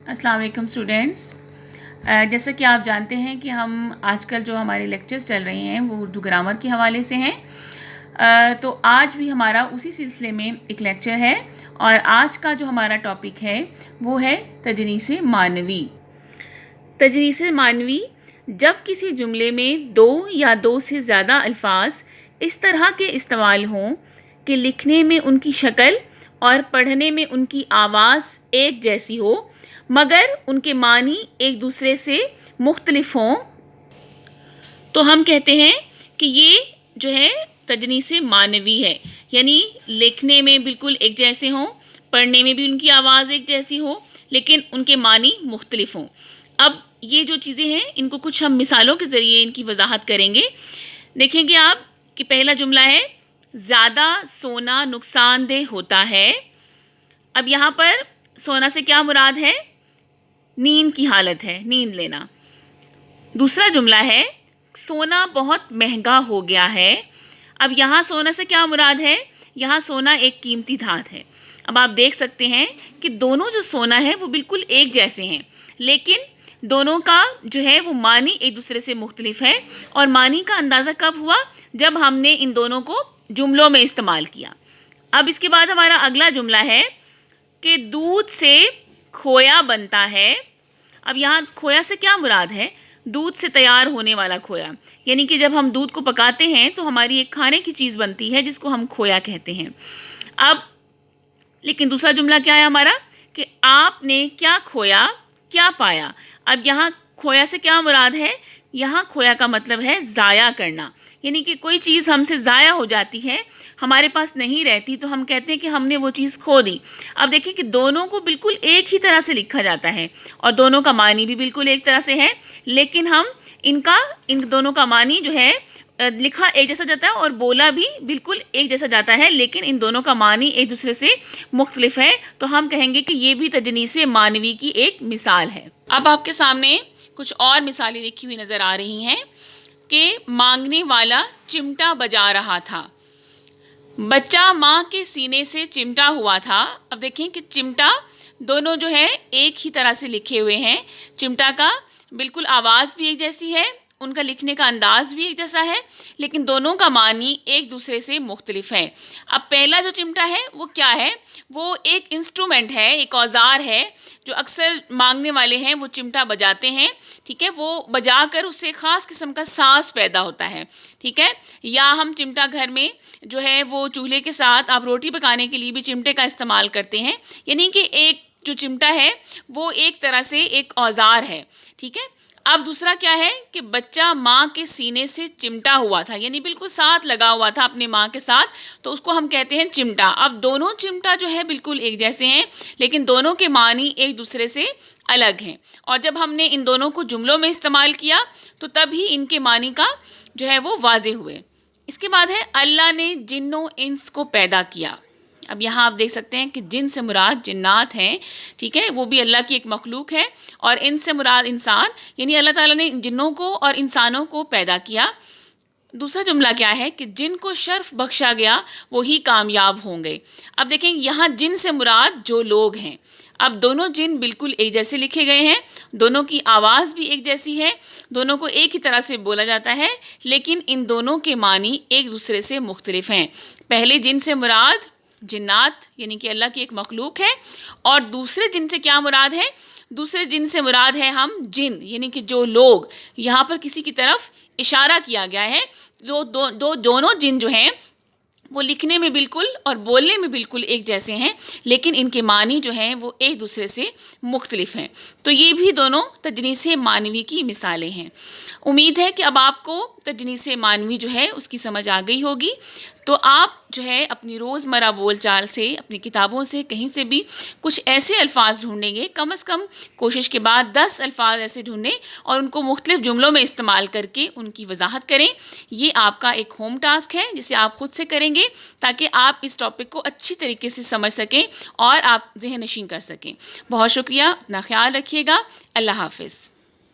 السلام علیکم اسٹوڈینٹس، جیسا کہ آپ جانتے ہیں کہ ہم آج کل جو ہمارے لیکچرز چل رہے ہیں وہ اردو گرامر کے حوالے سے ہیں. تو آج بھی ہمارا اسی سلسلے میں ایک لیکچر ہے اور آج کا جو ہمارا ٹاپک ہے وہ ہے تجنیس معنوی. تجنیس معنوی جب کسی جملے میں دو یا دو سے زیادہ الفاظ اس طرح کے استعمال ہوں کہ لکھنے میں ان کی شکل اور پڑھنے میں ان کی آواز ایک جیسی ہو مگر ان کے معنی ایک دوسرے سے مختلف ہوں، تو ہم کہتے ہیں کہ یہ جو ہے تجنیس معنوی ہے. یعنی لکھنے میں بالکل ایک جیسے ہوں، پڑھنے میں بھی ان کی آواز ایک جیسی ہو لیکن ان کے معنی مختلف ہوں. اب یہ جو چیزیں ہیں ان کو کچھ ہم مثالوں کے ذریعے ان کی وضاحت کریں گے. دیکھیں گے آپ کہ پہلا جملہ ہے زیادہ سونا نقصان دہ ہوتا ہے. اب یہاں پر سونا سے کیا مراد ہے؟ نیند کی حالت ہے، نیند لینا. دوسرا جملہ ہے سونا بہت مہنگا ہو گیا ہے. اب یہاں سونا سے کیا مراد ہے؟ یہاں سونا ایک قیمتی دھات ہے. اب آپ دیکھ سکتے ہیں کہ دونوں جو سونا ہے وہ بالکل ایک جیسے ہیں لیکن دونوں کا جو ہے وہ معنی ایک دوسرے سے مختلف ہے. اور معنی کا اندازہ کب ہوا؟ جب ہم نے ان دونوں کو جملوں میں استعمال کیا. اب اس کے بعد ہمارا اگلا جملہ ہے کہ دودھ سے کھویا بنتا ہے. اب یہاں کھویا سے کیا مراد ہے؟ دودھ سے تیار ہونے والا کھویا. یعنی کہ جب ہم دودھ کو پکاتے ہیں تو ہماری ایک کھانے کی چیز بنتی ہے جس کو ہم کھویا کہتے ہیں. اب لیکن دوسرا جملہ کیا ہے ہمارا کہ آپ نے کیا کھویا کیا پایا. اب یہاں کھویا سے کیا مراد ہے؟ یہاں کھویا کا مطلب ہے ضائع کرنا. یعنی کہ کوئی چیز ہم سے ضائع ہو جاتی ہے، ہمارے پاس نہیں رہتی تو ہم کہتے ہیں کہ ہم نے وہ چیز کھو دی. اب دیکھیں کہ دونوں کو بالکل ایک ہی طرح سے لکھا جاتا ہے اور دونوں کا معنی بھی بالکل ایک طرح سے ہے لیکن ہم ان دونوں کا معنی جو ہے لکھا ایک جیسا جاتا ہے اور بولا بھی بالکل ایک جیسا جاتا ہے لیکن ان دونوں کا معنی ایک دوسرے سے مختلف ہے. تو ہم کہیں گے کہ یہ بھی تجنیس معنوی کی ایک مثال ہے. اب آپ کے سامنے کچھ اور مثالیں لکھی ہوئی نظر آ رہی ہیں کہ مانگنے والا چمٹا بجا رہا تھا. بچہ ماں کے سینے سے چمٹا ہوا تھا. اب دیکھیں کہ چمٹا دونوں جو ہے ایک ہی طرح سے لکھے ہوئے ہیں. چمٹا کا بالکل آواز بھی ایک جیسی ہے، ان کا لکھنے کا انداز بھی ایک جیسا ہے لیکن دونوں کا معنی ایک دوسرے سے مختلف ہے. اب پہلا جو چمٹا ہے وہ کیا ہے؟ وہ ایک انسٹرومنٹ ہے، ایک اوزار ہے جو اکثر مانگنے والے ہیں وہ چمٹا بجاتے ہیں. ٹھیک ہے، وہ بجا کر اس سے خاص قسم کا ساز پیدا ہوتا ہے. ٹھیک ہے، یا ہم چمٹا گھر میں جو ہے وہ چولہے کے ساتھ آپ روٹی پکانے کے لیے بھی چمٹے کا استعمال کرتے ہیں. یعنی کہ ایک جو چمٹا ہے وہ ایک طرح سے ایک اوزار ہے. ٹھیک ہے، اب دوسرا کیا ہے کہ بچہ ماں کے سینے سے چمٹا ہوا تھا، یعنی بالکل ساتھ لگا ہوا تھا اپنے ماں کے ساتھ، تو اس کو ہم کہتے ہیں چمٹا. اب دونوں چمٹا جو ہے بالکل ایک جیسے ہیں لیکن دونوں کے معنی ایک دوسرے سے الگ ہیں اور جب ہم نے ان دونوں کو جملوں میں استعمال کیا تو تب ہی ان کے معنی کا جو ہے وہ واضح ہوئے. اس کے بعد ہے اللہ نے جن و انس کو پیدا کیا. اب یہاں آپ دیکھ سکتے ہیں کہ جن سے مراد جنات ہیں. ٹھیک ہے، وہ بھی اللہ کی ایک مخلوق ہے اور ان سے مراد انسان، یعنی اللہ تعالیٰ نے جنوں کو اور انسانوں کو پیدا کیا. دوسرا جملہ کیا ہے کہ جن کو شرف بخشا گیا وہی کامیاب ہوں گے. اب دیکھیں یہاں جن سے مراد جو لوگ ہیں. اب دونوں جن بالکل ایک جیسے لکھے گئے ہیں، دونوں کی آواز بھی ایک جیسی ہے، دونوں کو ایک ہی طرح سے بولا جاتا ہے لیکن ان دونوں کے معنی ایک دوسرے سے مختلف ہیں. پہلے جن سے مراد جنات یعنی کہ اللہ کی ایک مخلوق ہے اور دوسرے جن سے کیا مراد ہے؟ دوسرے جن سے مراد ہے ہم جن یعنی کہ جو لوگ. یہاں پر کسی کی طرف اشارہ کیا گیا ہے. دونوں جن جو ہیں وہ لکھنے میں بالکل اور بولنے میں بالکل ایک جیسے ہیں لیکن ان کے معنی جو ہیں وہ ایک دوسرے سے مختلف ہیں. تو یہ بھی دونوں تجنیس معنوی کی مثالیں ہیں. امید ہے کہ اب آپ کو تجنیس معنوی جو ہے اس کی سمجھ آ گئی ہوگی. تو آپ جو ہے اپنی روزمرہ بول چال سے، اپنی کتابوں سے، کہیں سے بھی کچھ ایسے الفاظ ڈھونڈیں گے، کم از کم کوشش کے بعد 10 الفاظ ایسے ڈھونڈیں اور ان کو مختلف جملوں میں استعمال کر کے ان کی وضاحت کریں. یہ آپ کا ایک ہوم ٹاسک ہے جسے آپ خود سے کریں گے تاکہ آپ اس ٹاپک کو اچھی طریقے سے سمجھ سکیں اور آپ ذہن نشین کر سکیں. بہت شکریہ، اپنا خیال رکھیے گا. اللہ حافظ.